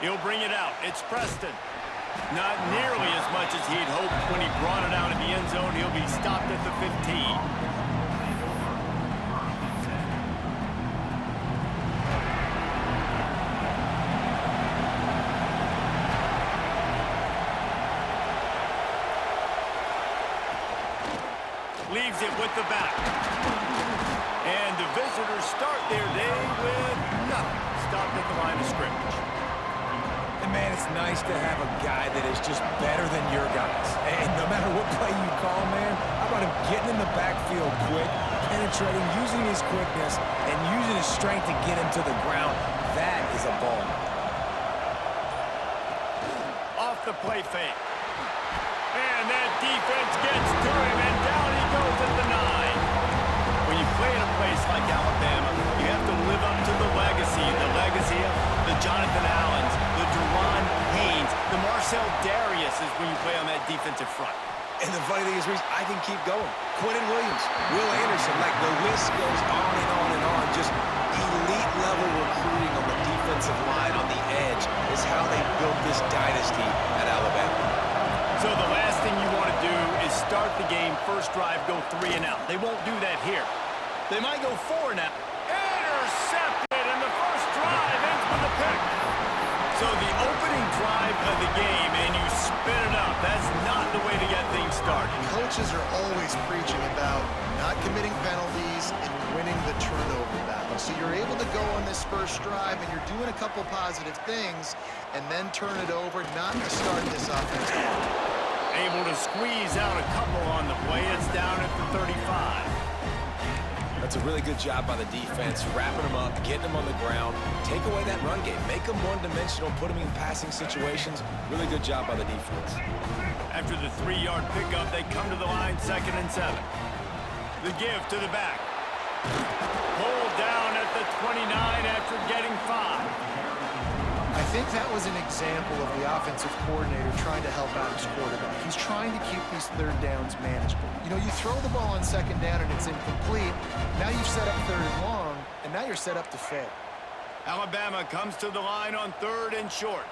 He'll bring it out. It's Preston. Not nearly as much as he'd hoped when he brought it out in the end zone. He'll be stopped at the 15. Leaves it with the back. And the visitors start their day with nothing. Stopped at the line of scrimmage. And man, it's nice to have a guy that is just better than your guys. And no matter what play you call, man, how about him getting in the backfield quick, penetrating, using his quickness, and using his strength to get him to the ground. That is a ball. Off the play fake. And that defense gets to him, and down he goes at the 9. When you play in a place like Alabama, you have to live up to the legacy of the Jonathan Allens, the Deron Haynes, the Marcel Dariuses when you play on that defensive front. And the funny thing is, Reese, I can keep going. Quinnen Williams, Will Anderson, like the list goes on and on and on. Just elite-level recruiting on the defensive line on the edge is how they built this dynasty at Alabama. So the last thing you want to do is start the game, first drive, go 3 and out. They won't do that here. They might go 4 and out. Intercepted, and the first drive ends with a pick. So the opening drive of the game, and you spin it up. That's not the way to get things started. Coaches are always preaching about not committing penalties and winning the turnover battle. So you're able to go on this first drive, and you're doing a couple positive things, and then turn it over, not to start this offense. Able to squeeze out a couple on the play. It's down at the 35. That's a really good job by the defense, wrapping them up, getting them on the ground, take away that run game, make them one-dimensional, put them in passing situations. Really good job by the defense. After the 3-yard pickup, they come to the line, 2nd and 7. The give to the back. Pulled down at the 29 after getting 5. I think that was an example of the offensive coordinator trying to help out his quarterback. He's trying to keep these third downs manageable. You know, you throw the ball on 2nd down and it's incomplete. Now you've set up 3rd and long, and now you're set up to fail. Alabama comes to the line on 3rd and short.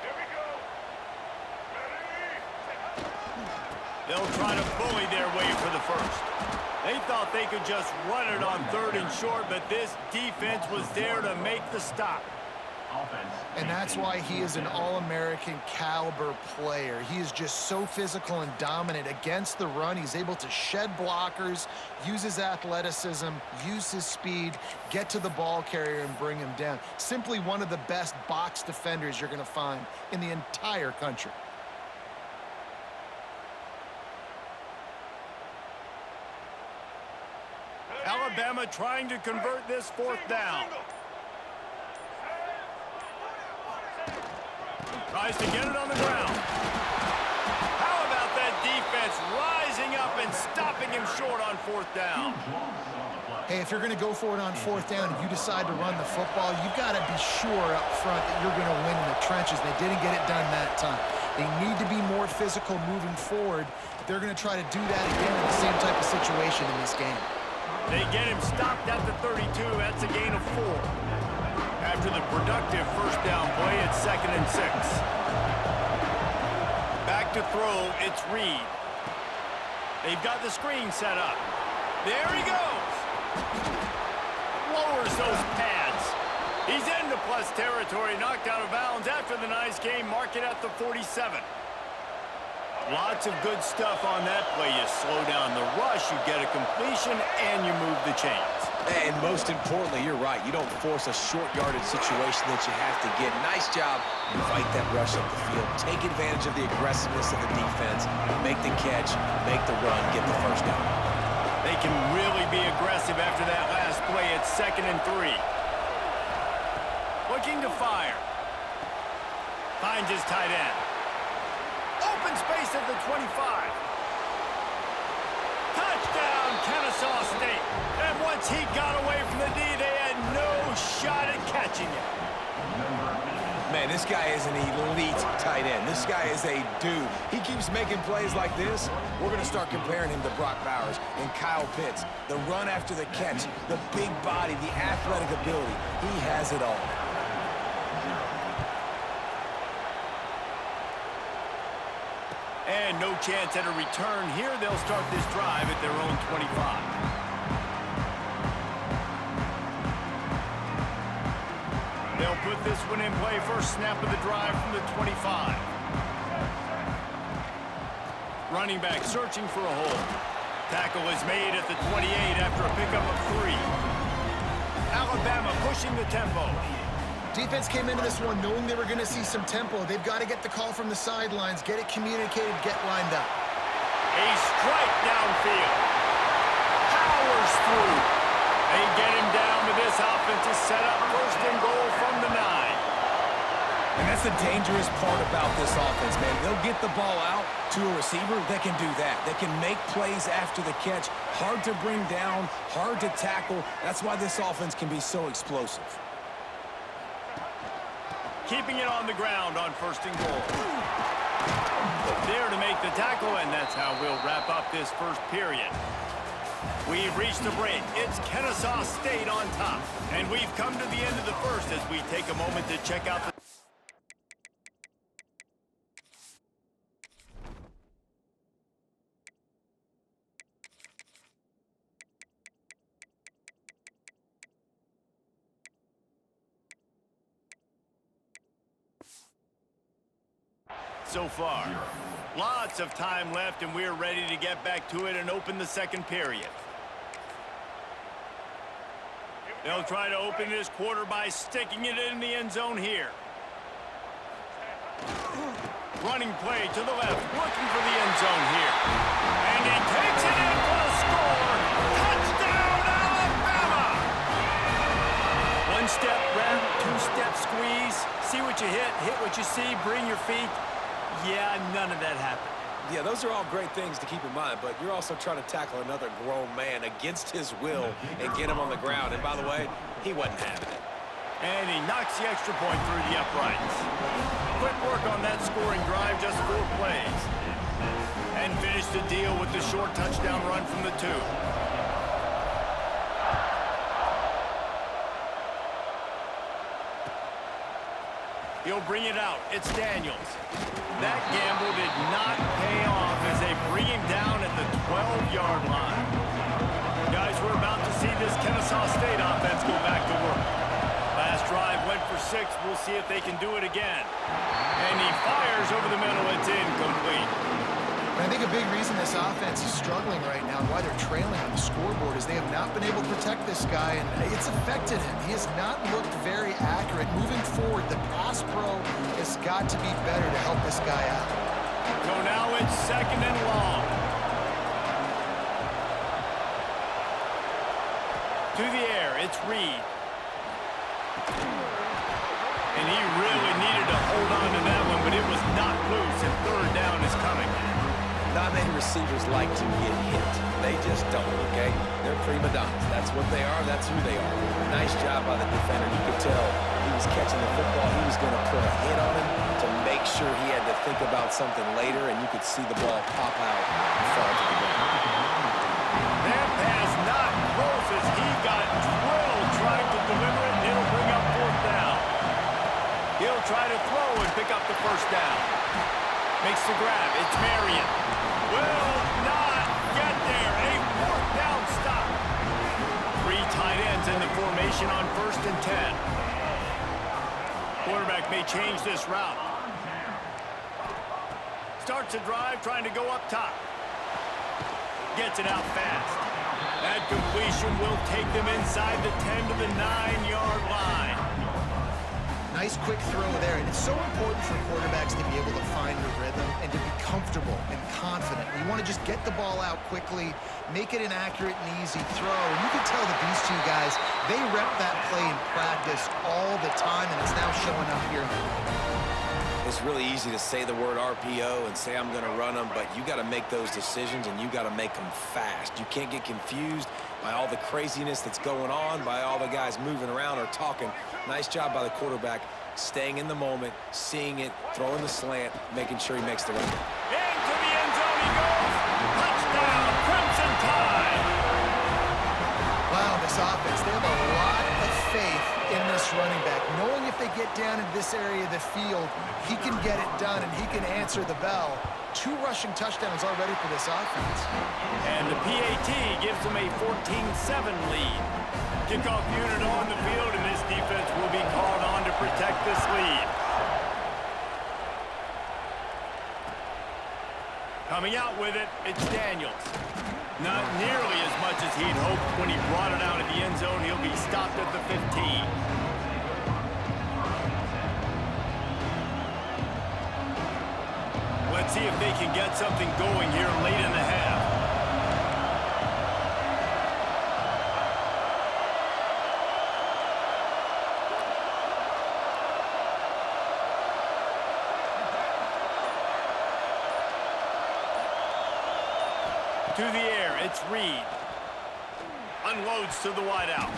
They'll try to bully their way for the first. They thought they could just run it on 3rd and short, but this defense was there to make the stop. And that's why he is an All-American caliber player. He is just so physical and dominant against the run. He's able to shed blockers, use his athleticism, use his speed, get to the ball carrier and bring him down. Simply one of the best box defenders you're going to find in the entire country. Alabama trying to convert this 4th down. Tries to get it on the ground. How about that defense rising up and stopping him short on 4th down? Hey, if you're going to go for it on 4th down and you decide to run the football, you've got to be sure up front that you're going to win in the trenches. They didn't get it done that time. They need to be more physical moving forward. They're going to try to do that again in the same type of situation in this game. They get him stopped at the 32. That's a gain of 4. After the productive first down play, it's 2nd and 6. Back to throw, it's Reed. They've got the screen set up. There he goes. Lowers those pads. He's into plus territory, knocked out of bounds after the nice game. Mark it at the 47. Lots of good stuff on that play. You slow down the rush, you get a completion, and you move the chains. And most importantly, you're right. You don't force a short-yarded situation that you have to get. Nice job. Fight that rush up the field. Take advantage of the aggressiveness of the defense. Make the catch, make the run, get the first down. They can really be aggressive after that last play. It's 2nd and 3. Looking to fire. Finds his tight end. Open space at the 25. Touchdown, Kennesaw State. And once he got away from the D, they had no shot at catching it. Man, this guy is an elite tight end. This guy is a dude. He keeps making plays like this. We're going to start comparing him to Brock Bowers and Kyle Pitts. The run after the catch, the big body, the athletic ability. He has it all. chance at a return here. They'll start this drive at their own 25. They'll put this one in play. First snap of the drive from the 25. Running back searching for a hole. Tackle is made at the 28 after a pickup of 3. Alabama pushing the tempo. Defense came into this one knowing they were going to see some tempo. They've got to get the call from the sidelines, get it communicated, get lined up. A strike downfield. Powers through. They get him down, but this offense is set up first and goal from the 9. And that's the dangerous part about this offense, man. They'll get the ball out to a receiver. They can do that. They can make plays after the catch. Hard to bring down, hard to tackle. That's why this offense can be so explosive. Keeping it on the ground on first and goal. There to make the tackle, and that's how we'll wrap up this first period. We've reached the break. It's Kennesaw State on top. And we've come to the end of the first as we take a moment to check out the... so far. Lots of time left, and we're ready to get back to it and open the second period. They'll try to open this quarter by sticking it in the end zone here. Running play to the left, looking for the end zone here. And he takes it in for the score. Touchdown, Alabama! One step grab, two-step squeeze. See what you hit what you see, bring your feet. Yeah, none of that happened. Yeah, those are all great things to keep in mind, but you're also trying to tackle another grown man against his will and get him on the ground. And by the way, he wasn't having it. And he knocks the extra point through the uprights. Quick work on that scoring drive, just 4 plays. And finish the deal with the short touchdown run from the 2. He'll bring it out. It's Daniels. That gamble did not pay off as they bring him down at the 12-yard line. Guys, we're about to see this Kennesaw State offense go back to work. Last drive went for 6. We'll see if they can do it again. And he fires over the middle. It's incomplete. And I think a big reason this offense is struggling right now and why they're trailing on the scoreboard is they have not been able to protect this guy, and it's affected him. He has not looked very accurate. Moving forward, the pass pro has got to be better to help this guy out. So now it's second and long. To the air, it's Reed. And he really needed to hold on to that one, but it was not loose, and third down is coming. Not many receivers like to get hit. They just don't, okay? They're prima donnas. That's what they are. That's who they are. Nice job by the defender. You could tell he was catching the football. He was going to put a hit on him to make sure he had to think about something later, and you could see the ball pop out and fall to the ground. That pass not close as he got drilled trying to deliver it, and it'll bring up 4th down. He'll try to throw and pick up the first down. Makes the grab. It's Marion. Will not get there. A 4th down stop. 3 tight ends in the formation on 1st and 10. Quarterback may change this route. Starts a drive trying to go up top. Gets it out fast. That completion will take them inside the 10 to the 9-yard line. Nice quick throw there, and it's so important for quarterbacks to be able to find the rhythm and to be comfortable and confident. You want to just get the ball out quickly, make it an accurate and easy throw. And you can tell that these two guys, they rep that play in practice all the time, and it's now showing up here in the game. It's really easy to say the word RPO and say I'm going to run them, but you got to make those decisions, and you got to make them fast. You can't get confused by all the craziness that's going on, by all the guys moving around or talking. Nice job by the quarterback, staying in the moment, seeing it, throwing the slant, making sure he makes the run. Into the end zone he goes. Touchdown, Crimson Tide. Wow, this offense, they have a lot of faith in this running back, knowing if they get down in this area of the field, he can get it done and he can answer the bell. 2 rushing touchdowns already for this offense. And the PAT gives them a 14-7 lead. Kickoff unit on the field, and this defense will be called on to protect this lead. Coming out with it, it's Daniels. Not nearly as much as he'd hoped when he brought it out of the end zone. He'll be stopped at the 15. Let's see if they can get something going here late in the half. To the air, it's Reed. Unloads to the wideout.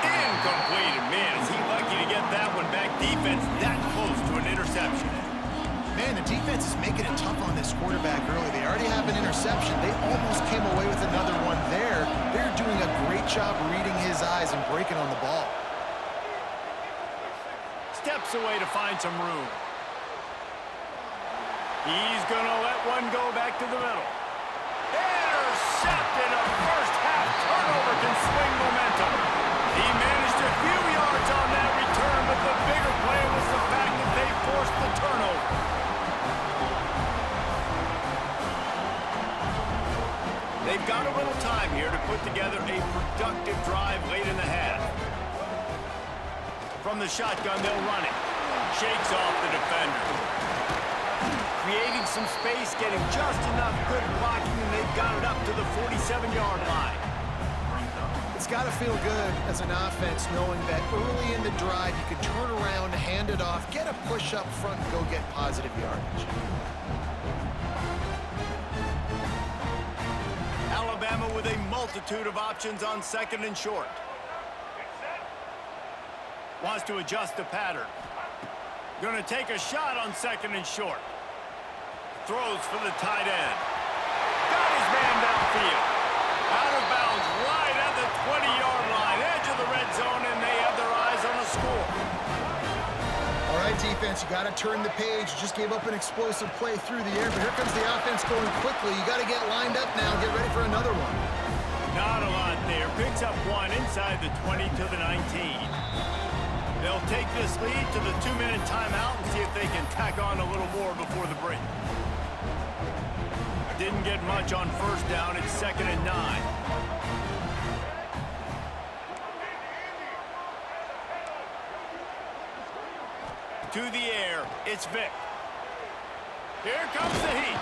Incomplete. Man, is he lucky to get that one back. Defense that close to an interception. Man, the defense is making it tough on this quarterback early. They already have an interception. They almost came away with another one there. They're doing a great job reading his eyes and breaking on the ball. Steps away to find some room. He's going to let one go back to the middle. Intercepted. A first-half turnover can swing momentum. He managed a few yards on that return, but the bigger play was the fact that they forced the turnover. They've got a little time here to put together a productive drive late in the half. From the shotgun, they'll run it. Shakes off the defender. Creating some space, getting just enough good blocking, and they've got it up to the 47-yard line. It's got to feel good as an offense knowing that early in the drive you can turn around, hand it off, get a push up front, and go get positive yardage. Alabama with a multitude of options on 2nd and short. Wants to adjust the pattern. Going to take a shot on 2nd and short. Throws for the tight end. Got his man downfield. Out of bounds right at the 20-yard line. Edge of the red zone, and they have their eyes on the score. All right, defense, you got to turn the page. You just gave up an explosive play through the air, but here comes the offense going quickly. You got to get lined up now. Get ready for another one. Not a lot there. Picks up one inside the 20 to the 19. They'll take this lead to the 2-minute timeout and see if they can tack on a little more before the break. Didn't get much on first down. It's 2nd and 9. To the air, it's Vick. Here comes the heat.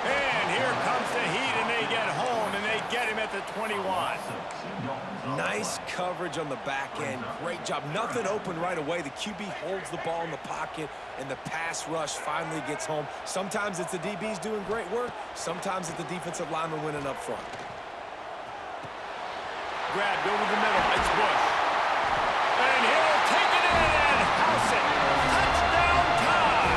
And here comes the heat, and they get home, and they get him at the 21. Nice coverage on the back end. Great job. Nothing open right away. The QB holds the ball in the pocket, and the pass rush finally gets home. Sometimes it's the DBs doing great work. Sometimes it's the defensive lineman winning up front. Grabbed over the middle. It's Bush. And he'll take it in and house it. Touchdown time.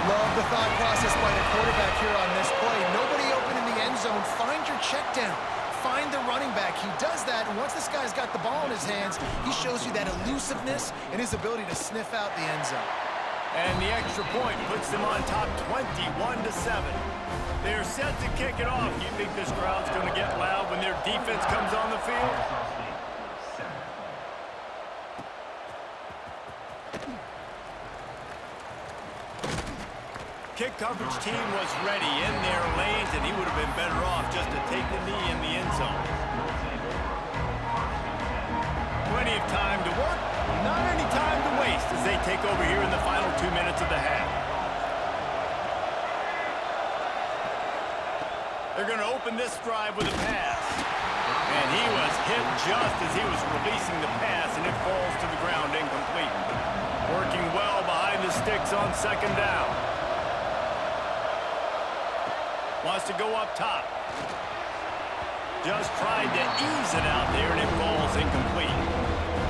Love the thought process by the quarterback here on this play. Nobody open in the end zone. Find your check down. Find the running back. He does that, and once this guy's got the ball in his hands, he shows you that elusiveness and his ability to sniff out the end zone. And the extra point puts them on top 21-7. They're set to kick it off. You think this crowd's going to get loud when their defense comes on the field? Kick coverage team was ready in their lanes, and he would have been better off just to take the knee in the end zone. Plenty of time to work, not any time to waste as they take over here in the final 2 minutes of the half. They're going to open this drive with a pass. And he was hit just as he was releasing the pass, and it falls to the ground incomplete. Working well behind the sticks on 2nd down. Wants to go up top. Just tried to ease it out there, and it falls incomplete.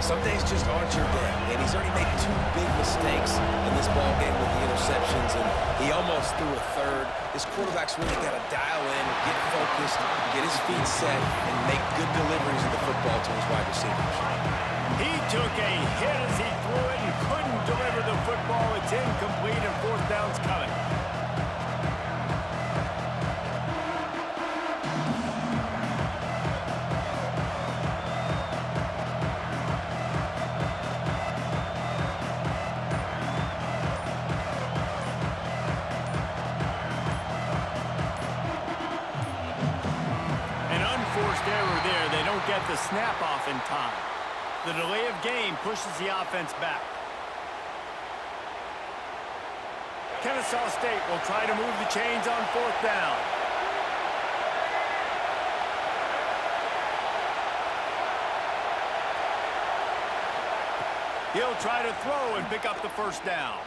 Some days just aren't your day, and he's already made 2 big mistakes in this ball game with the interceptions, and he almost threw a third. His quarterback's really got to dial in, get focused, get his feet set, and make good deliveries of the football to his wide receivers. He took a hit as he threw it and couldn't deliver the football. It's incomplete and 4th down's coming. Error there. They don't get the snap off in time. The delay of game pushes the offense back. Kennesaw State will try to move the chains on 4th down. He'll try to throw and pick up the 1st down.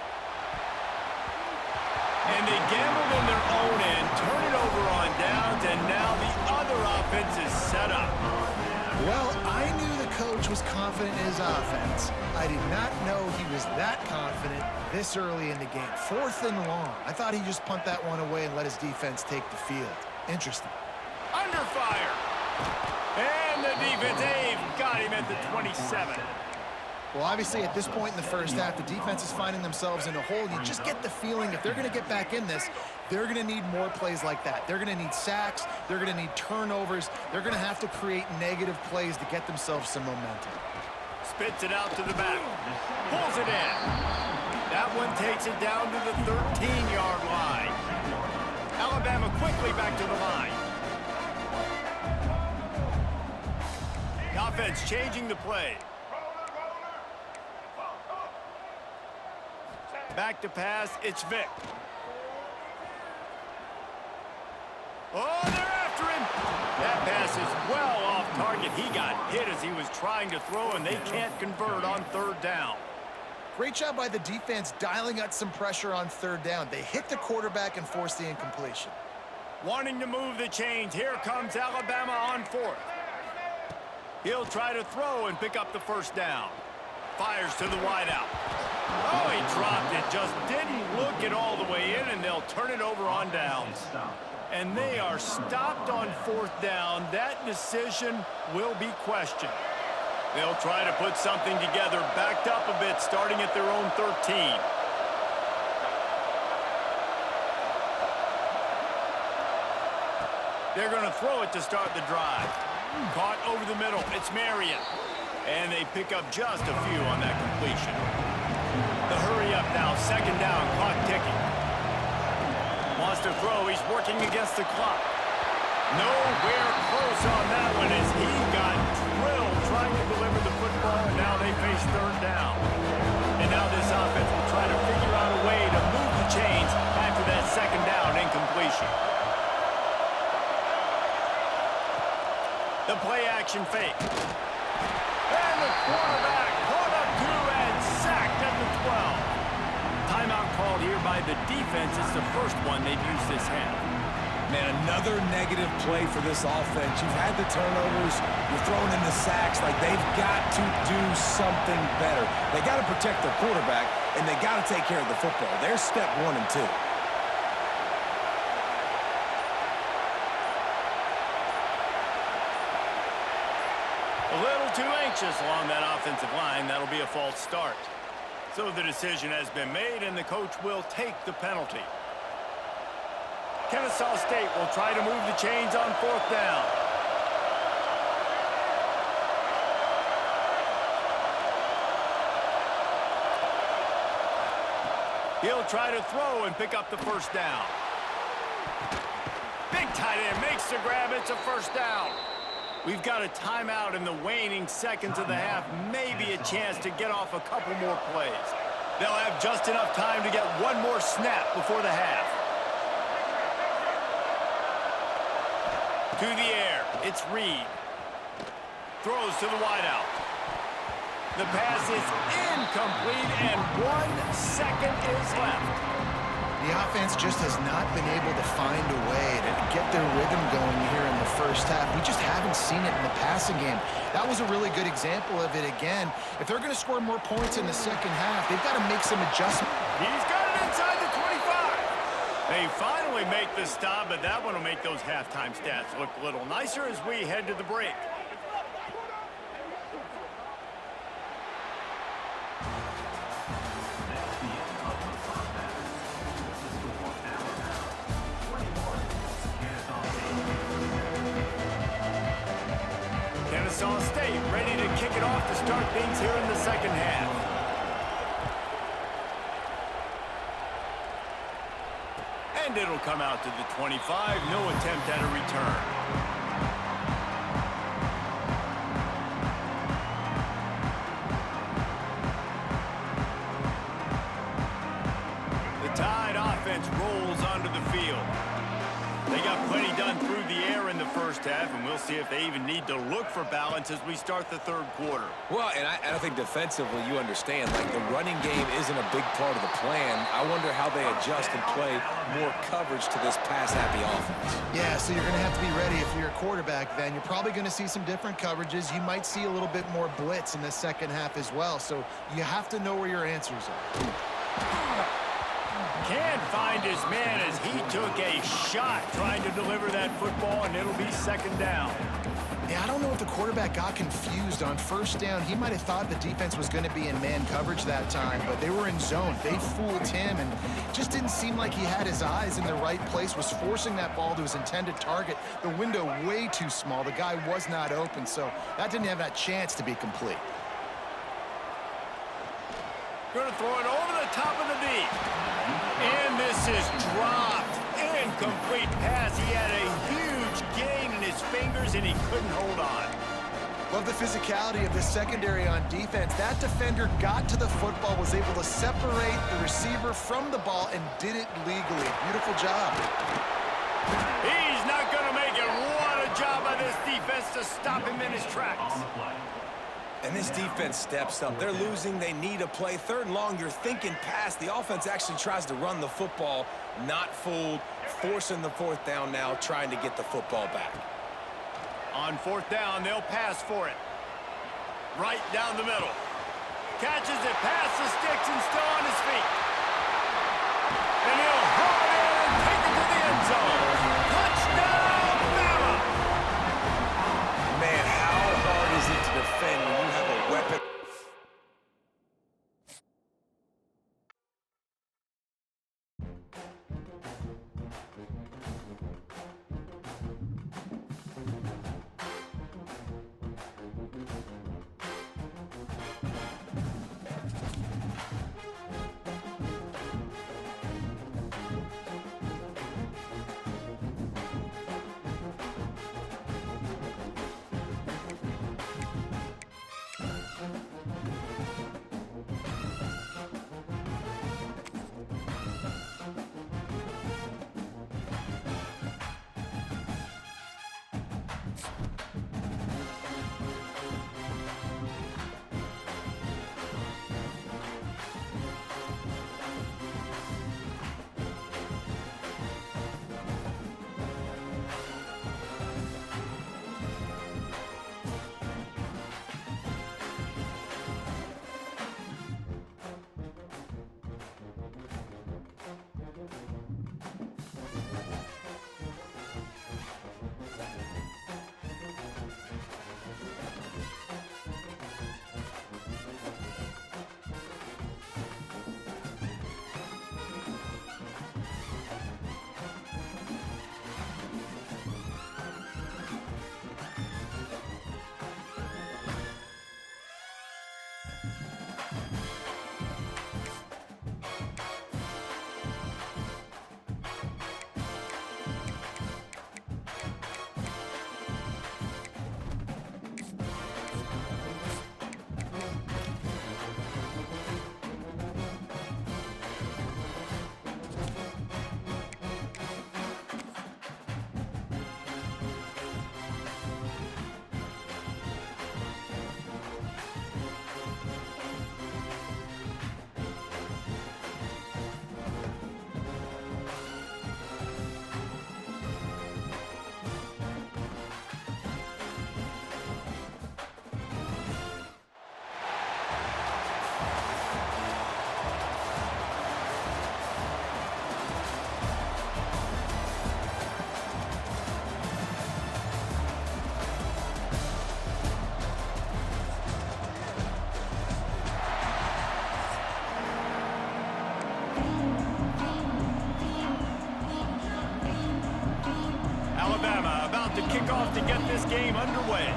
And they gambled in their own end, turn it over on downs, and now the other offense is set up. Well, I knew the coach was confident in his offense. I did not know he was that confident this early in the game. 4th and long. I thought he'd just punt that one away and let his defense take the field. Interesting. Under fire. And the defense, they've got him at the 27. Well, obviously, at this point in the first half, the defense is finding themselves in a hole. You just get the feeling if they're going to get back in this, they're going to need more plays like that. They're going to need sacks. They're going to need turnovers. They're going to have to create negative plays to get themselves some momentum. Spits it out to the back. Pulls it in. That one takes it down to the 13-yard line. Alabama quickly back to the line. The offense changing the play. Back to pass, it's Vick. Oh, they're after him. That pass is well off target. He got hit as he was trying to throw, and they can't convert on 3rd down. Great job by the defense dialing up some pressure on 3rd down. They hit the quarterback and forced the incompletion. Wanting to move the chains, here comes Alabama on 4th. He'll try to throw and pick up the 1st down. Fires to the wideout. Oh, he dropped it. Just didn't look it all the way in, and they'll turn it over on downs. And they are stopped on 4th down. That decision will be questioned. They'll try to put something together, backed up a bit, starting at their own 13. They're going to throw it to start the drive. Caught over the middle. It's Marion. And they pick up just a few on that completion. The hurry up now, 2nd down, clock ticking. Wants to throw, he's working against the clock. Nowhere close on that one as he got drilled trying to deliver the football, and now they face 3rd down. And now this offense will try to figure out a way to move the chains after that 2nd down incompletion. The play action fake. And the quarterback caught up to and sacked at the 12. Timeout called here by the defense. It's the first one they've used this half. Man, another negative play for this offense. You've had the turnovers. You're throwing in the sacks. Like, they've got to do something better. They got to protect their quarterback, and they got to take care of the football. There's step 1 and 2. A little too anxious along that offensive line. That'll be a false start. So the decision has been made, and the coach will take the penalty. Kennesaw State will try to move the chains on 4th down. He'll try to throw and pick up the 1st down. Big tight end makes the grab. It's a 1st down. We've got a timeout in the waning seconds of the half. Maybe a chance to get off a couple more plays. They'll have just enough time to get one more snap before the half. To the air, it's Reed. Throws to the wideout. The pass is incomplete, and 1 second is left. The offense just has not been able to find a way to get their rhythm going here in the first half. We just haven't seen it in the passing game. That was a really good example of it again. If they're going to score more points in the second half, they've got to make some adjustments. He's got it inside the 25. They finally make the stop, but that one will make those halftime stats look a little nicer as we head to the break. Kennesaw State ready to kick it off to start things here in the second half. And it'll come out to the 25. No attempt at a return. The Tide offense rolls onto the field. They got plenty done through the air in the first half, and we'll see if they even need to look for balance as we start the third quarter. Well, and I think defensively, you understand, like the running game isn't a big part of the plan. I wonder how they adjust and play more coverage to this pass-happy offense. Yeah, so you're going to have to be ready if you're a quarterback then. You're probably going to see some different coverages. You might see a little bit more blitz in the second half as well, so you have to know where your answers are. Can't find his man as he took a shot trying to deliver that football, and it'll be second down. Yeah, I don't know if the quarterback got confused on first down. He might have thought the defense was going to be in man coverage that time, but they were in zone. They fooled him, and just didn't seem like he had his eyes in the right place, was forcing that ball to his intended target. The window way too small. The guy was not open, so that didn't have that chance to be complete. Going to throw it over the top of the deep. And this is dropped. Incomplete pass. He had a huge gain in his fingers, and he couldn't hold on. Love the physicality of this secondary on defense. That defender got to the football, was able to separate the receiver from the ball, and did it legally. Beautiful job. He's not going to make it. What a job by this defense to stop him in his tracks. And this defense steps up. They're losing. They need a play. Third and long, you're thinking pass. The offense actually tries to run the football. Not fooled. Forcing the fourth down now, trying to get the football back. On fourth down, they'll pass for it. Right down the middle. Catches it past the sticks and still on his feet. And he'll haul it in and take it to the end zone. Touchdown, Bama! Man, how hard is it to defend when you have a weapon? to get this game underway.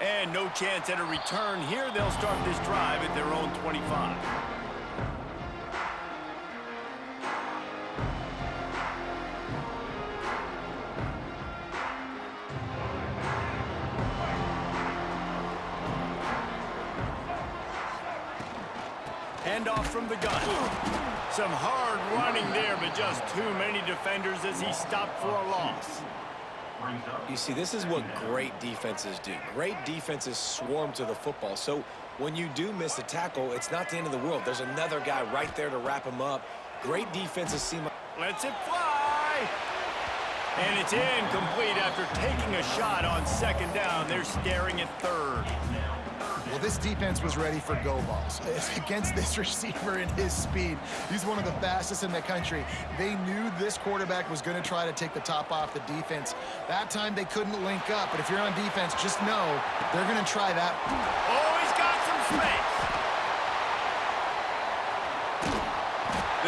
And no chance at a return here. They'll start this drive at their own 25. Handoff from the gun. Some hard running there, but just too many defenders as he stopped for a loss. You see, this is what great defenses do. Great defenses swarm to the football. So when you do miss a tackle, it's not the end of the world. There's another guy right there to wrap him up. Great defenses seem like... Lets it fly. And it's incomplete after taking a shot on second down. They're staring at third. Well, this defense was ready for go balls. It's against this receiver and his speed. He's one of the fastest in the country. They knew this quarterback was going to try to take the top off the defense. That time they couldn't link up, but if you're on defense, just know they're going to try that. Oh, he's got some space.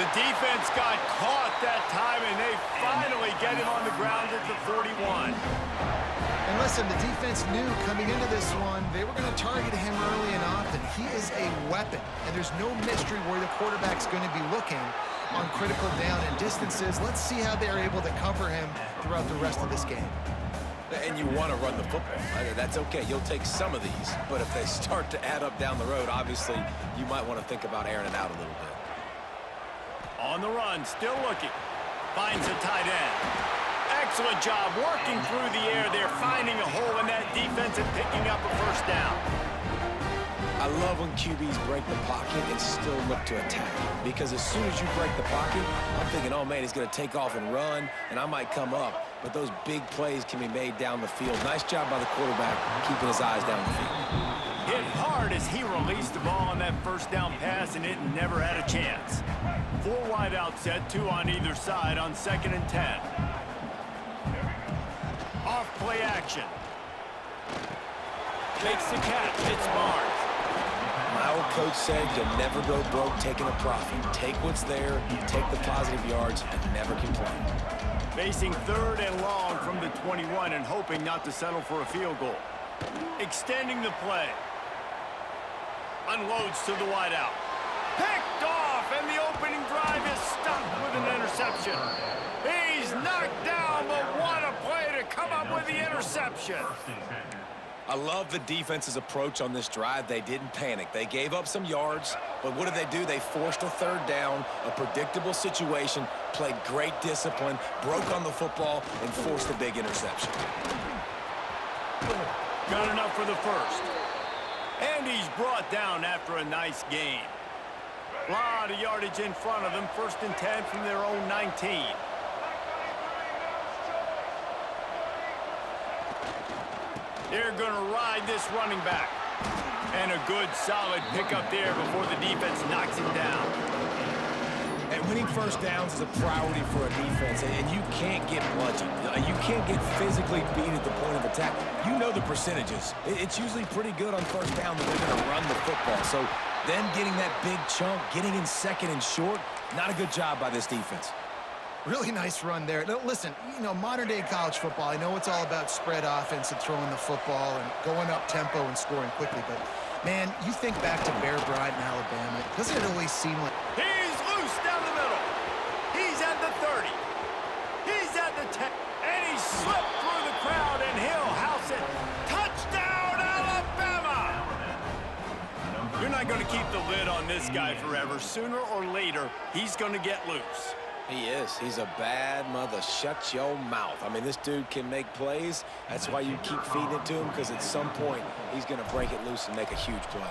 The defense got caught that time, and they finally get him on the ground at the 41. And listen, the defense knew coming into this one, they were going to target him early and often. He is a weapon, and there's no mystery where the quarterback's going to be looking on critical down and distances. Let's see how they're able to cover him throughout the rest of this game. And you want to run the football, right? That's okay. You'll take some of these, but if they start to add up down the road, obviously you might want to think about airing it out a little bit. On the run, still looking. Finds a tight end. Excellent job working through the air there, finding a hole in that defense and picking up a first down. I love when QBs break the pocket and still look to attack. Because as soon as you break the pocket, I'm thinking, oh, man, he's going to take off and run, and I might come up. But those big plays can be made down the field. Nice job by the quarterback keeping his eyes down the field. Hit hard as he released the ball on that first down pass, and it never had a chance. 4 wide out set, 2 on either side on 2nd and 10. Off play action. Makes the catch. It's Barnes. My old coach said you'll never go broke taking a profit. Take what's there, take the positive yards, and never complain. Facing 3rd and long from the 21 and hoping not to settle for a field goal. Extending the play. Unloads to the wide out. Picked off, and the opening drive is stopped with an interception. He's knocked down, but what a play to come up with the interception. I love the defense's approach on this drive. They didn't panic. They gave up some yards, but what did they do? They forced a 3rd down, a predictable situation, played great discipline, broke on the football, and forced a big interception. Got enough for the first. And he's brought down after a nice gain. A lot of yardage in front of them. 1st and 10 from their own 19. They're going to ride this running back. And a good, solid pickup there before the defense knocks him down. And winning first downs is a priority for a defense, and you can't get bludgeoned. You can't get physically beat at the point of attack. You know the percentages. It's usually pretty good on first down that they're going to run the football. So them getting that big chunk, getting in 2nd and short, not a good job by this defense. Really nice run there. Now, listen, you know, modern-day college football, I know it's all about spread offense and throwing the football and going up tempo and scoring quickly, but, man, you think back to Bear Bryant in Alabama, doesn't it always seem like... He's loose down the middle. He's at the 30. He's at the 10. And he slipped through the crowd, and he'll house it. Touchdown, Alabama! You're not going to keep the lid on this guy forever. Sooner or later, he's going to get loose. He is. He's a bad mother. Shut your mouth. I mean, this dude can make plays. That's why you keep feeding it to him, because at some point, he's going to break it loose and make a huge play.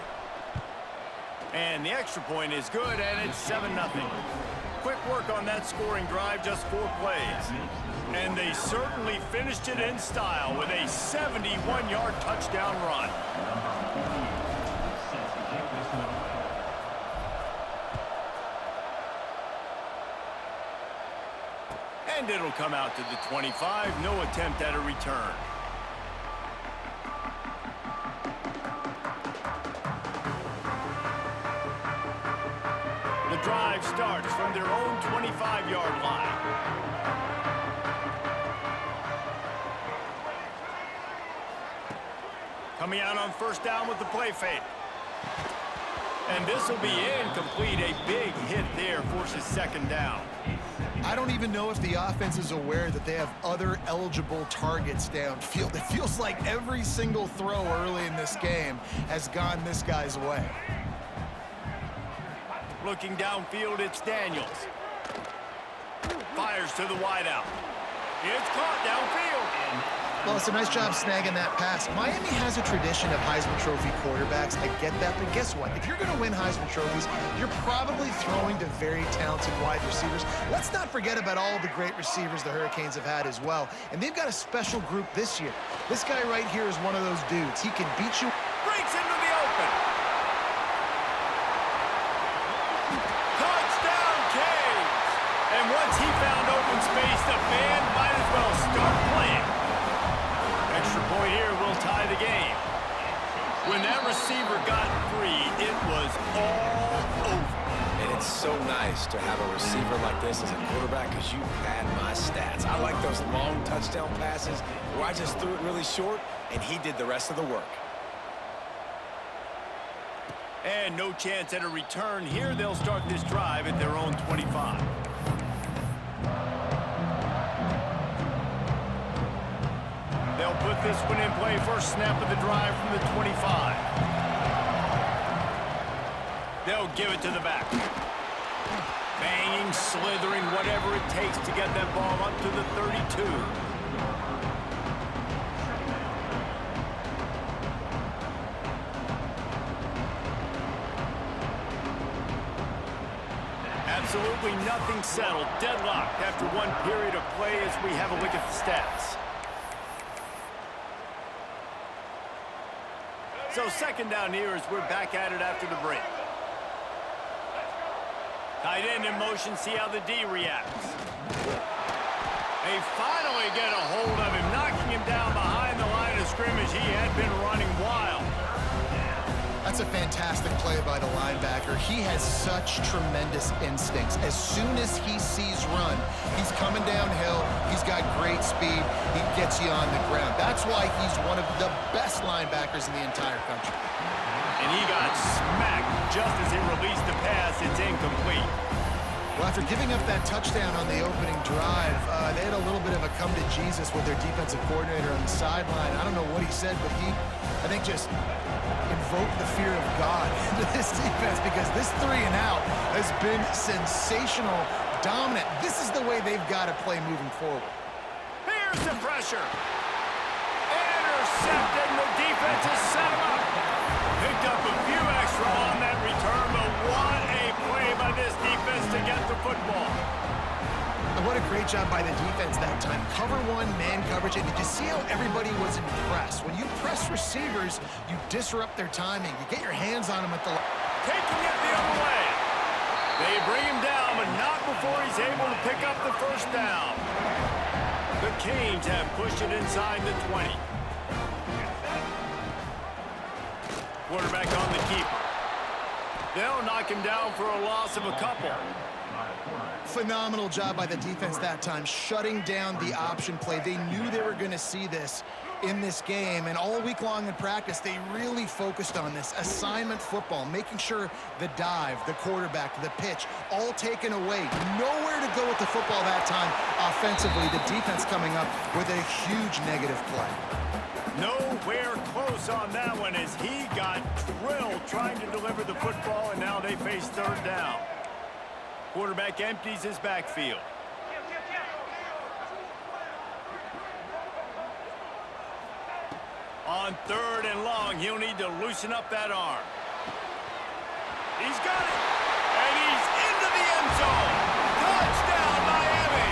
And the extra point is good, and it's 7-0. Quick work on that scoring drive, just 4 plays. And they certainly finished it in style with a 71-yard touchdown run. And it'll come out to the 25. No attempt at a return. The drive starts from their own 25-yard line. Coming out on first down with the play fake. And this will be incomplete. A big hit there forces second down. I don't even know if the offense is aware that they have other eligible targets downfield. It feels like every single throw early in this game has gone this guy's way. Looking downfield, it's Daniels. Fires to the wideout. It's caught downfield. Well, it's a nice job snagging that pass. Miami has a tradition of Heisman Trophy quarterbacks. I get that, but guess what? If you're going to win Heisman Trophies, you're probably throwing to very talented wide receivers. Let's not forget about all the great receivers the Hurricanes have had as well. And they've got a special group this year. This guy right here is one of those dudes. He can beat you. Breaks into the open. Touchdown, Canes! And once he found open space, the band might as well start playing. Extra point here will tie the game. When that receiver got free, it was all over. And it's so nice to have a receiver like this as a quarterback because you pad my stats. I like those long touchdown passes where I just threw it really short and he did the rest of the work. And no chance at a return here. They'll start this drive at their own 25. They'll put this one in play. First snap of the drive from the 25. They'll give it to the back. Banging, slithering, whatever it takes to get that ball up to the 32. Absolutely nothing settled. Deadlocked after one period of play as we have a look at the stats. So second down here as we're back at it after the break. Tight end in motion, see how the D reacts. They finally get a hold of him, knocking him down behind the line of scrimmage. He had been running wild. That's a fantastic play by the linebacker. He has such tremendous instincts. As soon as he sees run, he's coming downhill. He's got great speed. He gets you on the ground. That's why he's one of the best linebackers in the entire country. And he got smacked just as he released the pass. It's incomplete. Well, after giving up that touchdown on the opening drive, they had a little bit of a come to Jesus with their defensive coordinator on the sideline. I don't know what he said, but he, I think, just invoked the fear of God into this defense because this 3 and out has been sensational, dominant. This is the way they've got to play moving forward. Here's the pressure. Intercepted, and the defense has set him up. Picked up a few extra on that return, but what a play by this defense to get the football. And what a great job by the defense that time. Cover one, man coverage. And did you see how everybody was impressed? When you press receivers, you disrupt their timing. You get your hands on them at the line. Taking it the other way. They bring him down, but not before he's able to pick up the first down. The Canes have pushed it inside the 20. Quarterback on the keeper. They'll knock him down for a loss of a couple. Phenomenal job by the defense that time, shutting down the option play. They knew they were going to see this in this game, and all week long in practice, they really focused on this assignment football, making sure the dive, the quarterback, the pitch, all taken away. Nowhere to go with the football that time offensively. The defense coming up with a huge negative play. Nowhere close on that one as he got drilled trying to deliver the football, and now they face third down. Quarterback empties his backfield. On third and long, he'll need to loosen up that arm. He's got it, and he's into the end zone. Touchdown, Miami!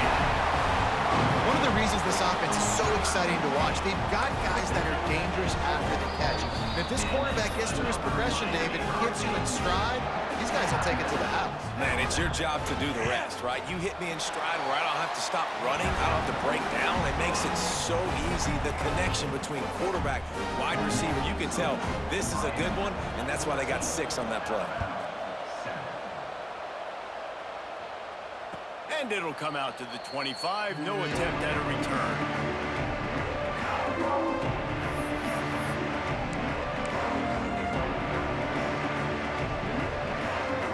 One of the reasons this offense is so exciting to watch, they've got guys that are dangerous after the catch. And if this quarterback gets through his progression, David, hits you in stride, these guys will take it to the house. Man, it's your job to do the rest, right? You hit me in stride where I don't have to stop running. I don't have to break down. It makes it so easy. The connection between quarterback, wide receiver, you can tell this is a good one, and that's why they got 6 on that play. And it'll come out to the 25. No attempt at a return.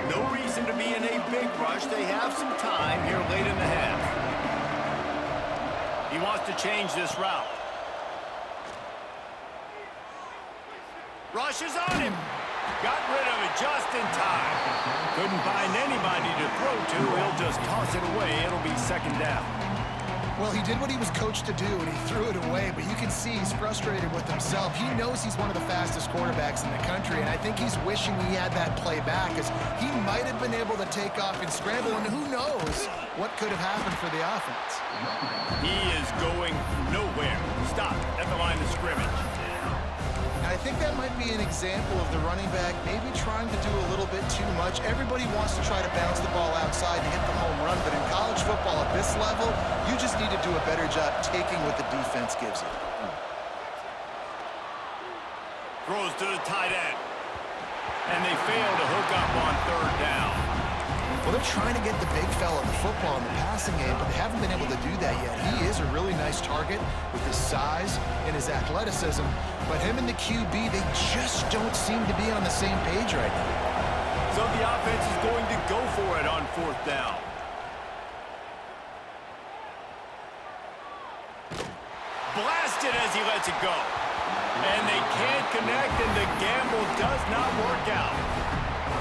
No reason to be in a big rush. They have some time here late in the half. He wants to change this route. Rushes on him. Got rid of it just in time. Couldn't find anybody to throw to. He'll just toss it away. It'll be second down. Well, he did what he was coached to do, and he threw it away, but you can see he's frustrated with himself. He knows he's one of the fastest quarterbacks in the country, and I think he's wishing he had that play back, as he might have been able to take off and scramble, and who knows what could have happened for the offense. He is going nowhere. Stop at the line of scrimmage. I think that might be an example of the running back maybe trying to do a little bit too much. Everybody wants to try to bounce the ball outside and hit the home run, but in college football at this level, you just need to do a better job taking what the defense gives you. Throws to the tight end. And they fail to hook up on third down. Well, they're trying to get the big fella the football in the passing game, but they haven't been able to do that yet. He is a really nice target with his size and his athleticism, but him and the QB, they just don't seem to be on the same page right now. So the offense is going to go for it on fourth down. Blasted as he lets it go. And they can't connect, and the gamble does not work out.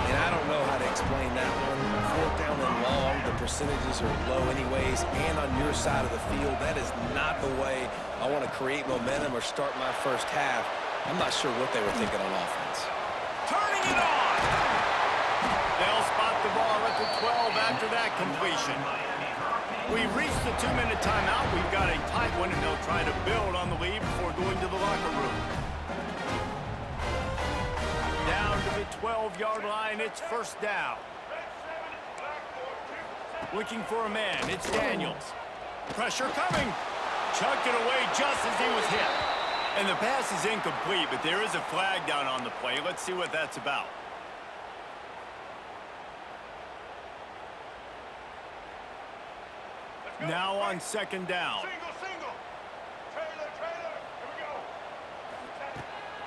And I don't know how to explain that one. Fourth down and long, the percentages are low anyways, and on your side of the field, that is not the way I want to create momentum or start my first half. I'm not sure what they were thinking on offense. Turning it on! They'll spot the ball at the 12 after that completion. We've reached the 2-minute timeout. We've got a tight one, and they'll try to build on the lead before going to the locker room. Down to the 12-yard line, it's first down. Looking for a man, it's Daniels. Pressure coming. Chucked it away just as he was hit. And the pass is incomplete, but there is a flag down on the play. Let's see what that's about. Now on second down. Trailer. Here we go.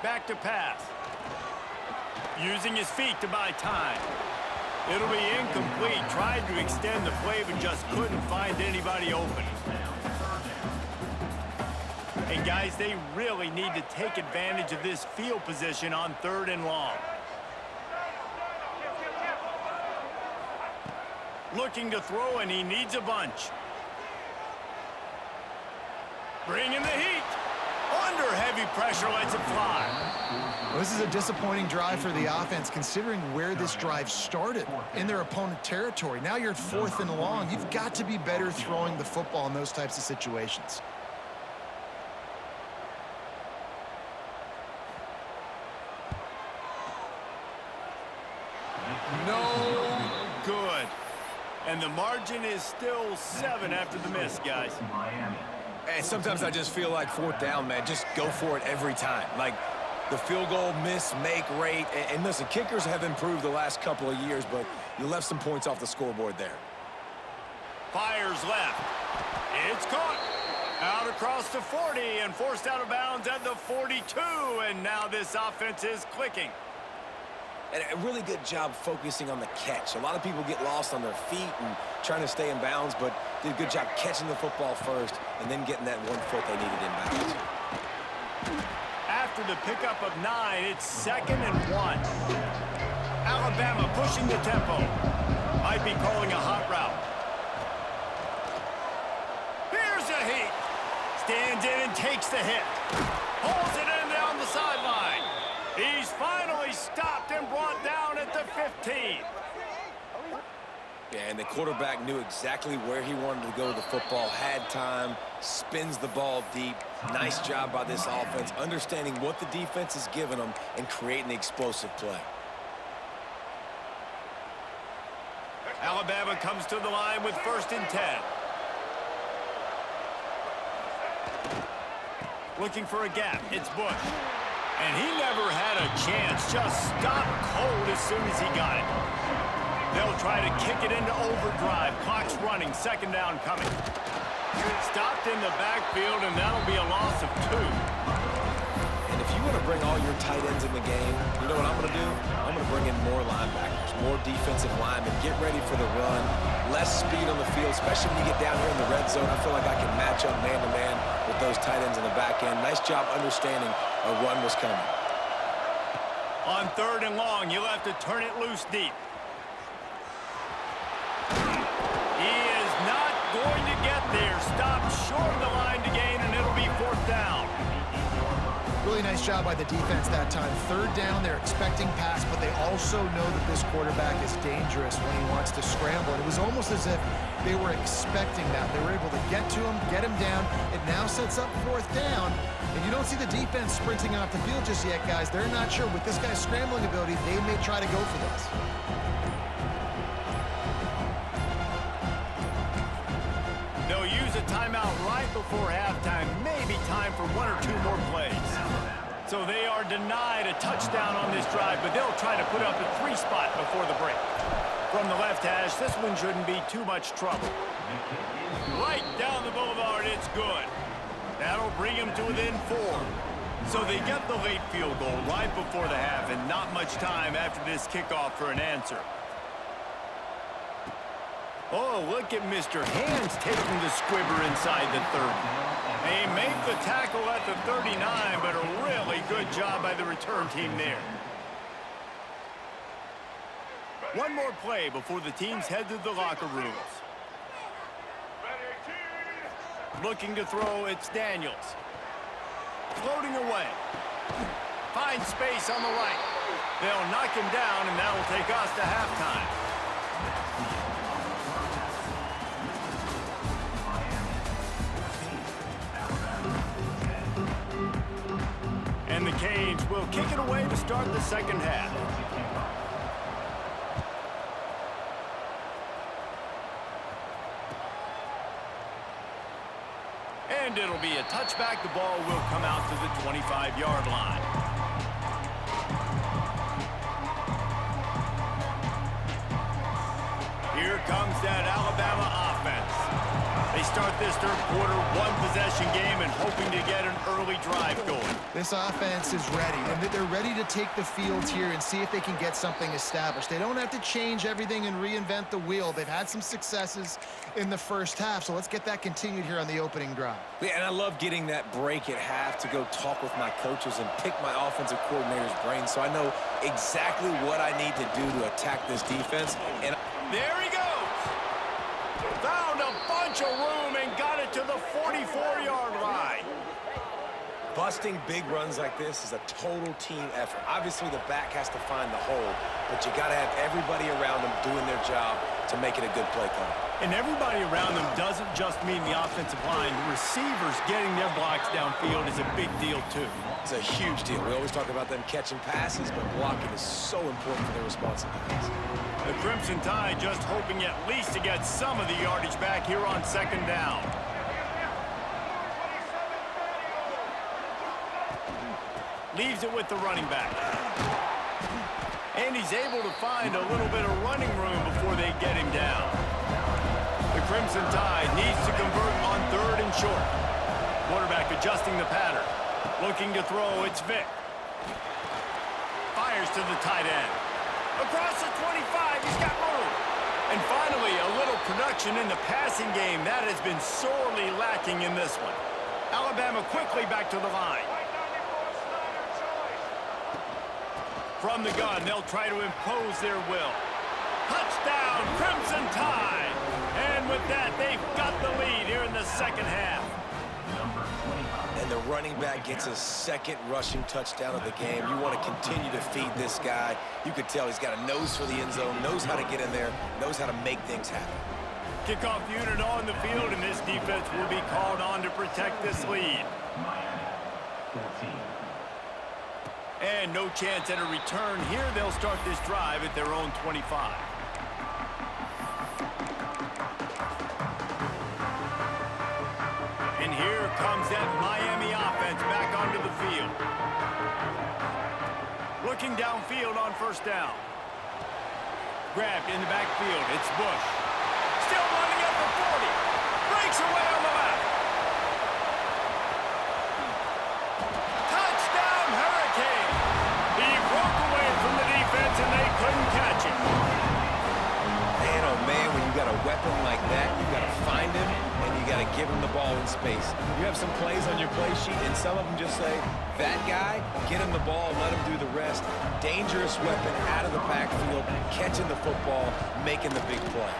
Back to pass. Using his feet to buy time. It'll be incomplete. Tried to extend the play, but just couldn't find anybody open. And guys, they really need to take advantage of this field position on third and long. Looking to throw, and he needs a bunch. Bringing the heat. Under heavy pressure, lets it fly. Well, this is a disappointing drive for the offense, considering where this drive started in their opponent territory. Now you're at fourth and long. You've got to be better throwing the football in those types of situations. No good. And the margin is still 7 after the miss, guys. And sometimes I just feel like fourth down, man, just go for it every time. Like the field goal miss, make rate. And listen, kickers have improved the last couple of years, but you left some points off the scoreboard there. Fires left. It's caught. Out across the 40 and forced out of bounds at the 42. And now this offense is clicking. And a really good job focusing on the catch. A lot of people get lost on their feet and trying to stay in bounds, but did a good job catching the football first and then getting that 1 foot they needed in bounds. After the pickup of 9, it's 2nd and 1. Alabama pushing the tempo. Might be calling a hot route. Here's a heat. Stands in and takes the hit. Pulls it in down the sideline. He's finally stopped and brought down at the 15. Yeah, and the quarterback knew exactly where he wanted to go with the football, had time, spins the ball deep. Nice job by this offense, understanding what the defense is giving them and creating the explosive play. Alabama comes to the line with 1st and 10. Looking for a gap, it's Bush. And he never had a chance, just stopped cold as soon as he got it. They'll try to kick it into overdrive. Clock's running. Second down coming. Stopped in the backfield, and that'll be a loss of 2. And if you want to bring all your tight ends in the game, you know what I'm going to do? I'm going to bring in more linebackers, more defensive linemen, get ready for the run, less speed on the field, especially when you get down here in the red zone. I feel like I can match up man-to-man with those tight ends in the back end. Nice job understanding a run was coming. On 3rd and long, you'll have to turn it loose deep. He is not going to get there. Stopped short of the line to gain, and it'll be 4th down. Really nice job by the defense that time. 3rd down, they're expecting pass, but they also know that this quarterback is dangerous when he wants to scramble. And it was almost as if they were expecting that. They were able to get to him, get him down. It now sets up 4th down. And you don't see the defense sprinting off the field just yet, guys. They're not sure. With this guy's scrambling ability, they may try to go for this. They'll use a timeout right before halftime. Maybe time for 1 or 2 more plays. So they are denied a touchdown on this drive, but they'll try to put up a 3 spot before the break. From the left hash, this one shouldn't be too much trouble. Right down the boulevard, it's good. That'll bring them to within 4. So they get the late field goal right before the half, and not much time after this kickoff for an answer. Oh, look at Mr. Hands taking the squibber inside the 30. They make the tackle at the 39, but a really good job by the return team there. One more play before the teams head to the locker rooms. Looking to throw, it's Daniels. Floating away. Finds space on the right. They'll knock him down, and that will take us to halftime. And the Canes will kick it away to start the second half. And it'll be a touchback. The ball will come out to the 25-yard line. Here comes that Alabama offense. They start this 3rd quarter, 1-possession game, and hoping to get an early drive going. This offense is ready, and they're ready to take the field here and see if they can get something established. They don't have to change everything and reinvent the wheel. They've had some successes in the first half, so let's get that continued here on the opening drive. Yeah, and I love getting that break at half to go talk with my coaches and pick my offensive coordinator's brain so I know exactly what I need to do to attack this defense. And there he goes. Found a bunch of room and got it to the 44-yard line. Busting big runs like this is a total team effort. Obviously, the back has to find the hole, but you got to have everybody around them doing their job to make it a good play call. And everybody around them doesn't just mean the offensive line. The receivers getting their blocks downfield is a big deal, too. It's a huge deal. We always talk about them catching passes, but blocking is so important for their responsibilities. The Crimson Tide just hoping at least to get some of the yardage back here on second down. Leaves it with the running back. And he's able to find a little bit of running room before they get him down. The Crimson Tide needs to convert on 3rd and short. Quarterback adjusting the pattern. Looking to throw, it's Vick. Fires to the tight end. Across the 25, he's got room. And finally, a little production in the passing game. That has been sorely lacking in this one. Alabama quickly back to the line. From the gun, they'll try to impose their will. Touchdown, Crimson Tide! And with that, they've got the lead here in the second half. And the running back gets his 2nd rushing touchdown of the game. You want to continue to feed this guy. You could tell he's got a nose for the end zone, knows how to get in there, knows how to make things happen. Kickoff unit on the field, and this defense will be called on to protect this lead. And no chance at a return here. They'll start this drive at their own 25. And here comes that Miami offense back onto the field. Looking downfield on 1st down. Grabbed in the backfield. It's Bush. Still running up for 40. Breaks away on the left. Touchdown, Hurricane. He broke away from the defense, and they couldn't catch him. Man, oh man, when you got a weapon like that, you got to find him, and you got to give him the ball in space. You have some plays on your play sheet, and some of them just say, that guy, get him the ball, let him do the rest. Dangerous weapon out of the backfield, catching the football, making the big play.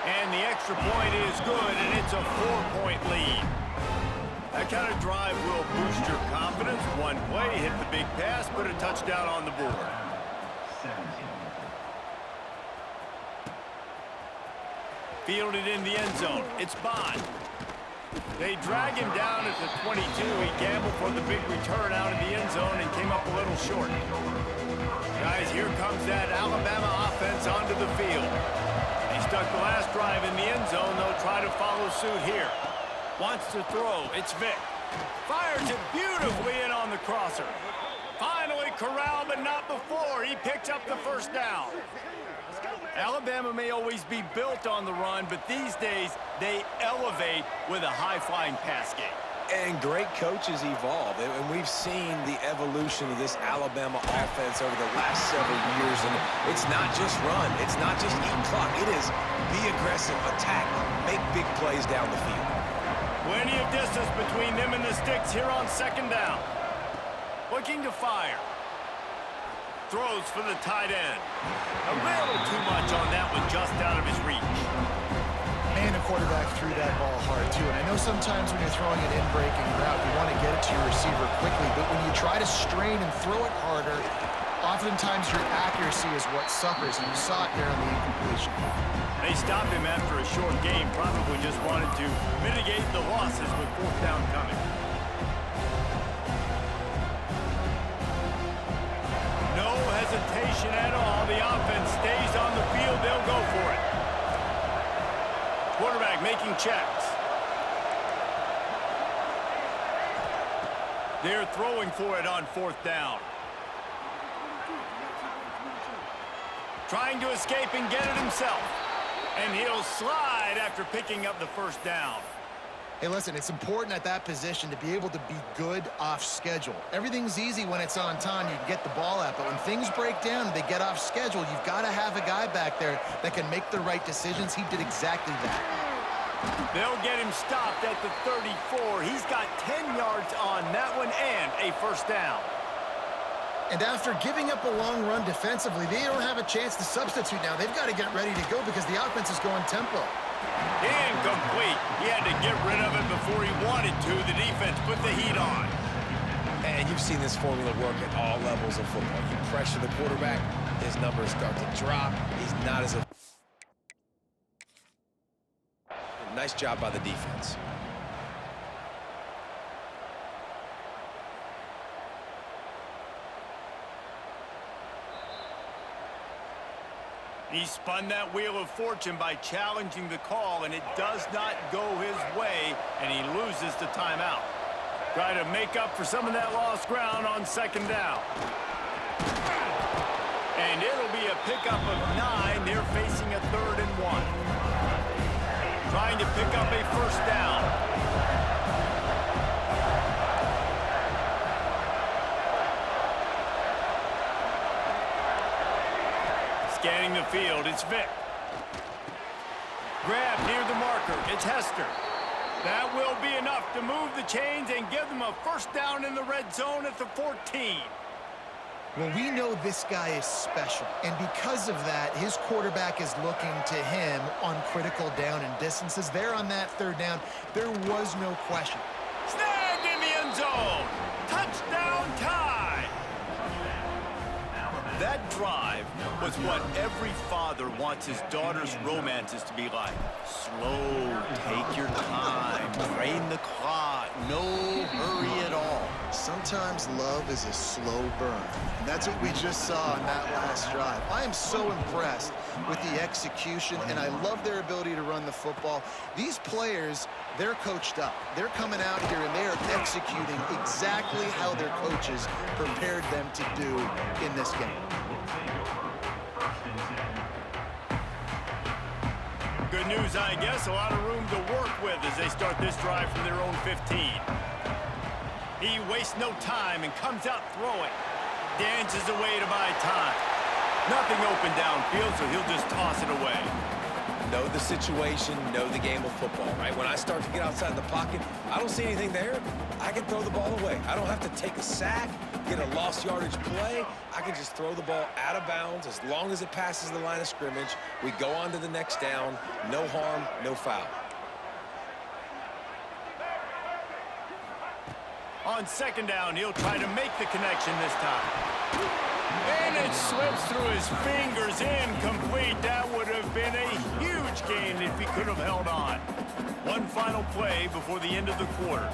And the extra point is good, and it's a 4-point lead. That kind of drive will boost your confidence. One play, hit the big pass, put a touchdown on the board. Fielded in the end zone. It's Bond. They drag him down at the 22. He gambled for the big return out of the end zone and came up a little short. Guys, here comes that Alabama offense onto the field. They stuck the last drive in the end zone. They'll try to follow suit here. Wants to throw. It's Vick. Fires it beautifully in on the crosser. Finally corralled, but not before. He picks up the first down. Alabama may always be built on the run, but these days they elevate with a high-flying pass game. And great coaches evolve, and we've seen the evolution of this Alabama offense over the last several years, and it's not just run, it's not just eat clock, it is be aggressive, attack, make big plays down the field. Plenty of distance between them and the sticks here on second down. Looking to fire. Throws for the tight end. A little too much on that one, just out of his reach. Man, the quarterback threw that ball hard, too. And I know sometimes when you're throwing an in-breaking route, you want to get it to your receiver quickly. But when you try to strain and throw it harder, oftentimes your accuracy is what suffers. And you saw it there on the incompletion. They stopped him after a short game. Probably just wanted to mitigate the losses with fourth down coming. No hesitation at all. The offense stays on the field. They'll go for it. Quarterback making checks. They're throwing for it on fourth down. Trying to escape and get it himself. And he'll slide after picking up the first down. Hey, listen, it's important at that position to be able to be good off schedule. Everything's easy when it's on time. You can get the ball out. But when things break down and they get off schedule, you've got to have a guy back there that can make the right decisions. He did exactly that. They'll get him stopped at the 34. He's got 10 yards on that one and a first down. And after giving up a long run defensively, they don't have a chance to substitute now. They've got to get ready to go because the offense is going tempo. Incomplete. He had to get rid of it before he wanted to. The defense put the heat on. And you've seen this formula work at all levels of football. You pressure the quarterback, his numbers start to drop. He's not as effective. Nice job by the defense. He spun that wheel of fortune by challenging the call, and it does not go his way, and he loses the timeout. Try to make up for some of that lost ground on second down. And it'll be a pickup of 9. They're facing a 3rd and 1. Trying to pick up a first down. Scanning the field, it's Vick. Grab near the marker, it's Hester. That will be enough to move the chains and give them a first down in the red zone at the 14. Well, we know this guy is special, and because of that, his quarterback is looking to him on critical down and distances. There on that 3rd down, there was no question. Snagged in the end zone. Touchdown tie. That drive was what every father wants his daughter's romances to be like. Slow, take your time, train the clock, no hurry at all. Sometimes love is a slow burn, and that's what we just saw on that last drive. I am so impressed with the execution, and I love their ability to run the football. These players, they're coached up. They're coming out here, and they are executing exactly how their coaches prepared them to do in this game. good news, I guess. A lot of room to work with as they start this drive from their own 15. He wastes no time and comes out throwing. Dances away to buy time. Nothing open downfield, so he'll just toss it away. Know the situation, know the game of football, right? When I start to get outside the pocket, I don't see anything there, I can throw the ball away. I don't have to take a sack, get a lost yardage play. I can just throw the ball out of bounds as long as it passes the line of scrimmage. We go on to the next down. No harm, no foul. On second down, he'll try to make the connection this time. And it slips through his fingers, incomplete. That would have been a huge gain if he could have held on. One final play before the end of the quarter.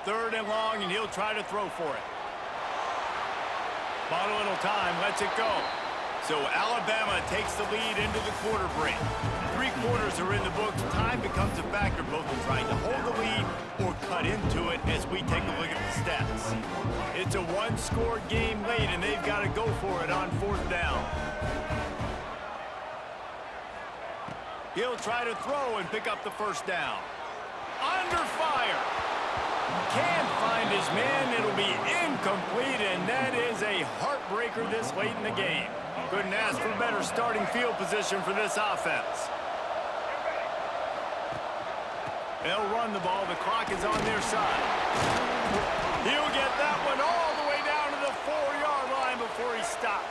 Third and long, and he'll try to throw for it. Bought a little time, lets it go. So Alabama takes the lead into the quarter break. 3 quarters are in the books. Time becomes a factor both in trying to hold the lead or cut into it as we take a look at the stats. It's a one-score game late, and they've got to go for it on 4th down. He'll try to throw and pick up the first down. Under fire. Can't find his man. It'll be incomplete, and that is a heartbreaker this late in the game. Couldn't ask for better starting field position for this offense. They'll run the ball. The clock is on their side. He'll get that one all the way down to the 4-yard line before he stopped.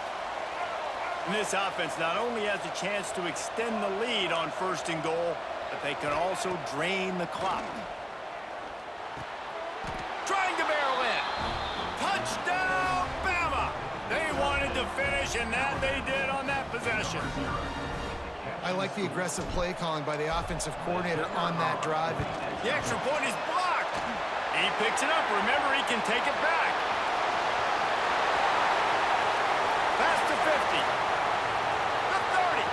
And this offense not only has a chance to extend the lead on 1st and goal, but they can also drain the clock. Trying to barrel in. Touchdown, Bama! They wanted to finish, and that they did on that possession. I like the aggressive play calling by the offensive coordinator on that drive. The extra point is blocked. He picks it up. Remember, he can take it back. Pass to 50. The 30.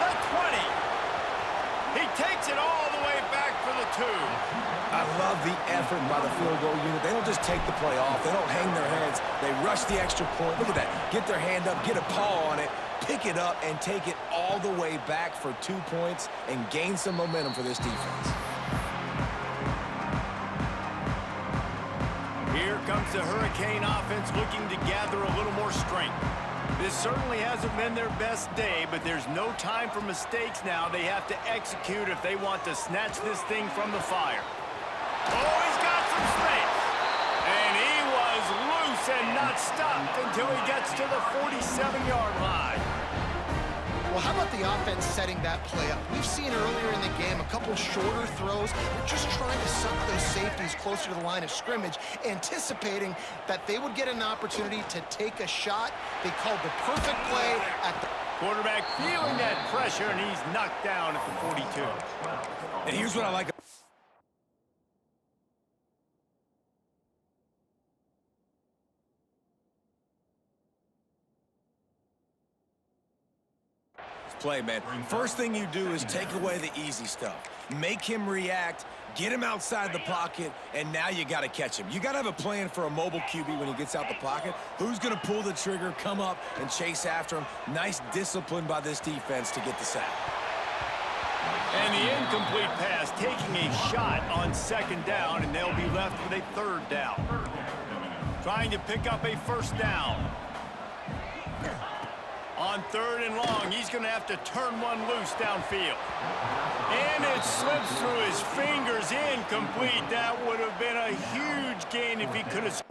The 20. He takes it all the way back for the 2. I love the effort by the field goal unit. They don't just take the play off. They don't hang their heads. They rush the extra point. Look at that. Get their hand up, get a paw on it, pick it up, and take it all the way back for 2 points and gain some momentum for this defense. Here comes the Hurricane offense looking to gather a little more strength. This certainly hasn't been their best day, but there's no time for mistakes now. They have to execute if they want to snatch this thing from the fire. Oh, he's got some space. And he was loose and not stopped until he gets to the 47-yard line. Well, how about the offense setting that play up? We've seen earlier in the game a couple shorter throws. They're just trying to suck those safeties closer to the line of scrimmage, anticipating that they would get an opportunity to take a shot. They called the perfect play at the... Quarterback feeling that pressure, and he's knocked down at the 42. And here's what I like. Play, man. First thing you do is take away the easy stuff. Make him react, get him outside the pocket, and now you got to catch him. You got to have a plan for a mobile QB when he gets out the pocket. Who's going to pull the trigger, come up, and chase after him? Nice discipline by this defense to get the sack. And the incomplete pass taking a shot on 2nd down, and they'll be left with a 3rd down. Trying to pick up a 1st down. On 3rd and long, he's going to have to turn one loose downfield. And it slips through his fingers, incomplete. That would have been a huge gain if he could have...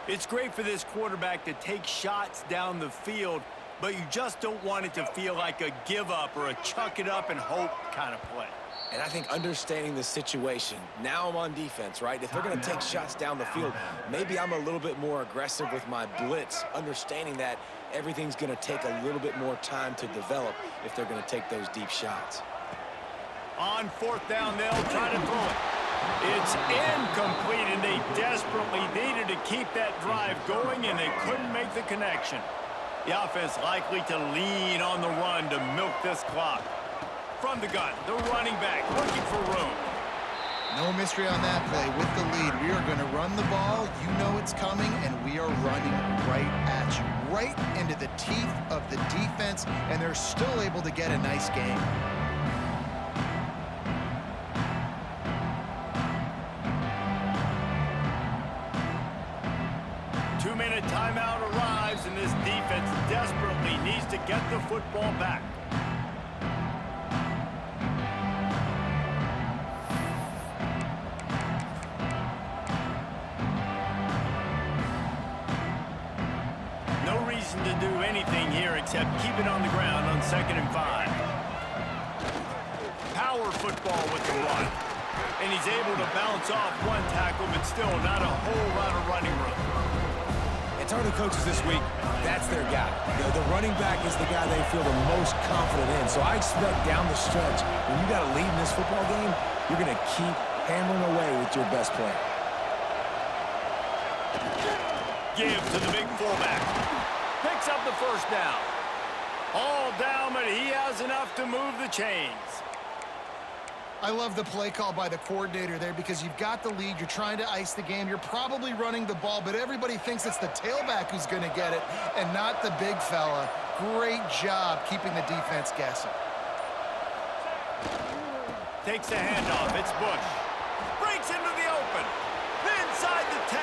It's great for this quarterback to take shots down the field, but you just don't want it to feel like a give-up or a chuck-it-up and hope kind of play. And I think understanding the situation, now I'm on defense, right? If they're going to take shots down the field, maybe I'm a little bit more aggressive with my blitz, understanding that everything's going to take a little bit more time to develop if they're going to take those deep shots. On 4th down, they'll try to throw it. It's incomplete, and they desperately needed to keep that drive going, and they couldn't make the connection. The offense likely to lean on the run to milk this clock. From the gun, the running back looking for room. No mystery on that play. With the lead, we are going to run the ball. You know it's coming, and we are running right at you, right into the teeth of the defense, and they're still able to get a nice game. Two-minute timeout arrives, and this defense desperately needs to get the football back. No reason to do anything here except keep it on the ground on 2nd and 5. Power football with the run. And he's able to bounce off one tackle, but still not a whole lot of running room. And talking to coaches this week, that's their guy. The running back is the guy they feel the most confident in. So I expect down the stretch, when you got a lead in this football game, you're going to keep hammering away with your best player. Give to the big fullback. Picks up the first down. All down, but he has enough to move the chains. I love the play call by the coordinator there because you've got the lead, you're trying to ice the game, you're probably running the ball, but everybody thinks it's the tailback who's going to get it and not the big fella. Great job keeping the defense guessing. Takes the handoff. It's Bush. Breaks into the open. Inside the 10.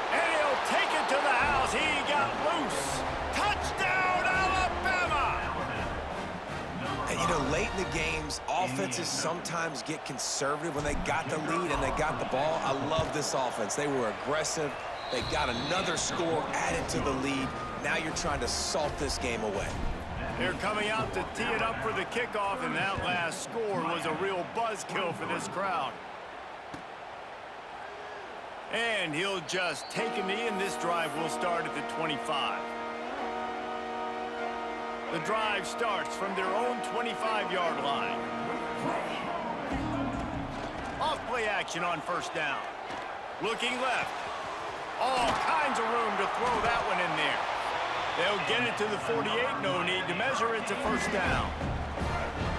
And he'll take it to the house. He got loose. Touchdown, Alabama! And, you know, late in the games, offenses sometimes get conservative when they got the lead and they got the ball. I love this offense. They were aggressive. They got another score added to the lead. Now you're trying to salt this game away. They're coming out to tee it up for the kickoff, and that last score was a real buzzkill for this crowd. And he'll just take a knee, and this drive will start at the 25. The drive starts from their own 25-yard line. Off play action on first down. Looking left. All kinds of room to throw that one in there. They'll get it to the 48. No need to measure it to first down.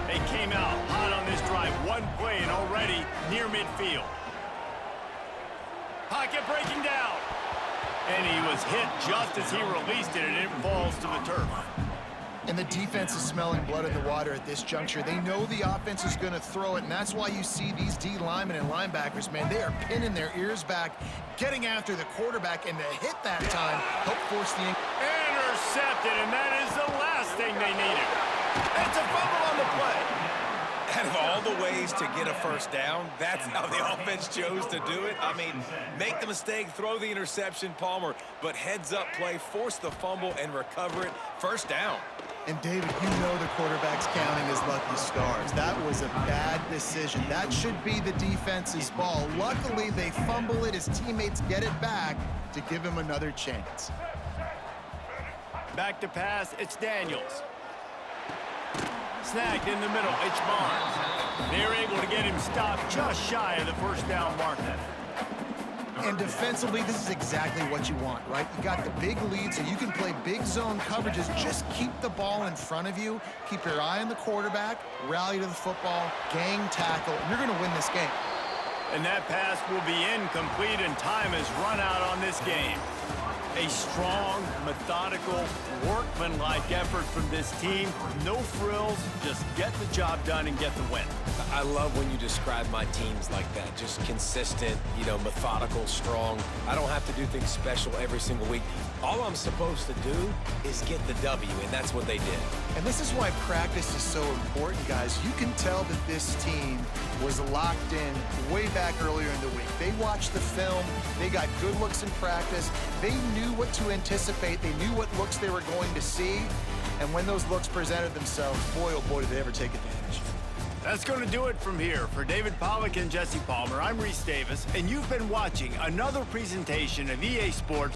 They came out hot on this drive. One play and already near midfield. Pocket breaking down. And he was hit just as he released it, and it falls to the turf. And the defense is smelling blood in the water at this juncture. They know the offense is going to throw it, and that's why you see these D linemen and linebackers, man, they are pinning their ears back, getting after the quarterback, and to hit that time, help force the... Intercepted, and that is the last thing they needed. It's a fumble on the play. Out of all the ways to get a first down, that's how the offense chose to do it. I mean, make the mistake, throw the interception, Palmer, but heads-up play, force the fumble, and recover it. First down. And, David, you know the quarterback's counting his lucky stars. That was a bad decision. That should be the defense's ball. Luckily, they fumble it. His teammates get it back to give him another chance. Back to pass, it's Daniels. Snagged in the middle, it's Barnes. They're able to get him stopped just shy of the first down marker. And defensively, this is exactly what you want, right? You got the big lead, so you can play big zone coverages. Just keep the ball in front of you. Keep your eye on the quarterback, rally to the football, gang tackle, and you're going to win this game. And that pass will be incomplete, and time has run out on this game. A strong, methodical, workmanlike effort from this team. No frills, just get the job done and get the win. I love when you describe my teams like that. Just consistent, you know, methodical, strong. I don't have to do things special every single week. All I'm supposed to do is get the W, and that's what they did. And this is why practice is so important, guys. You can tell that this team was locked in way back earlier in the week. They watched the film. They got good looks in practice. They knew what to anticipate. They knew what looks they were going to see. And when those looks presented themselves, boy, oh boy, did they ever take advantage. That's going to do it from here. For David Pollack and Jesse Palmer, I'm Reese Davis, and you've been watching another presentation of EA Sports